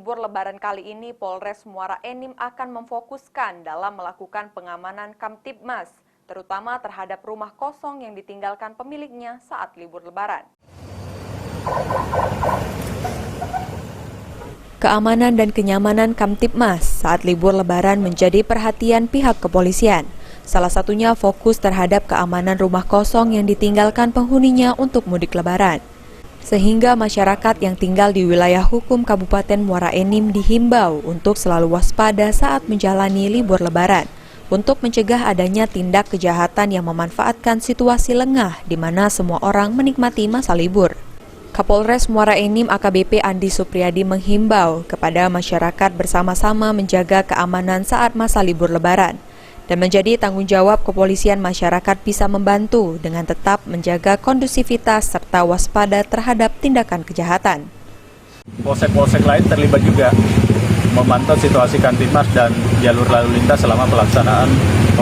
libur Lebaran kali ini, Polres Muara Enim akan memfokuskan dalam melakukan pengamanan Kamtibmas, terutama terhadap rumah kosong yang ditinggalkan pemiliknya saat libur Lebaran. Keamanan dan kenyamanan Kamtibmas saat libur Lebaran menjadi perhatian pihak kepolisian. Salah satunya fokus terhadap keamanan rumah kosong yang ditinggalkan penghuninya untuk mudik Lebaran. Sehingga masyarakat yang tinggal di wilayah hukum Kabupaten Muara Enim dihimbau untuk selalu waspada saat menjalani libur Lebaran, untuk mencegah adanya tindak kejahatan yang memanfaatkan situasi lengah di mana semua orang menikmati masa libur. Kapolres Muara Enim AKBP Andi Supriyadi menghimbau kepada masyarakat bersama-sama menjaga keamanan saat masa libur Lebaran, dan menjadi tanggung jawab kepolisian masyarakat bisa membantu dengan tetap menjaga kondusivitas serta waspada terhadap tindakan kejahatan. Polsek-polsek lain terlibat juga memantau situasi Kamtibmas dan jalur lalu lintas selama pelaksanaan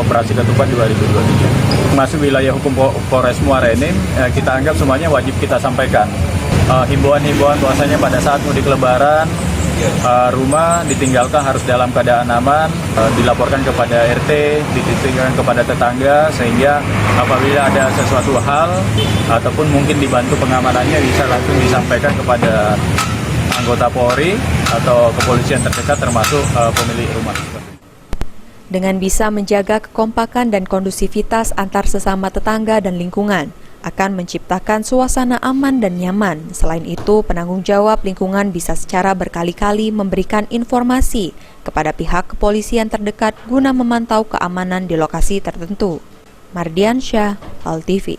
Operasi Ketupat 2023. Masuk wilayah hukum Polres Muara Enim, kita anggap semuanya wajib kita sampaikan. Himbauan-himbauan bahwasanya pada saat mudik Lebaran, rumah ditinggalkan harus dalam keadaan aman, dilaporkan kepada RT, ditinggalkan kepada tetangga, sehingga apabila ada sesuatu hal ataupun mungkin dibantu pengamanannya bisa langsung disampaikan kepada anggota Polri atau kepolisian terdekat termasuk pemilik rumah. Dengan bisa menjaga kekompakan dan kondusivitas antar sesama tetangga dan lingkungan, akan menciptakan suasana aman dan nyaman. Selain itu, penanggung jawab lingkungan bisa secara berkali-kali memberikan informasi kepada pihak kepolisian terdekat guna memantau keamanan di lokasi tertentu. Mardiansyah, ALTV.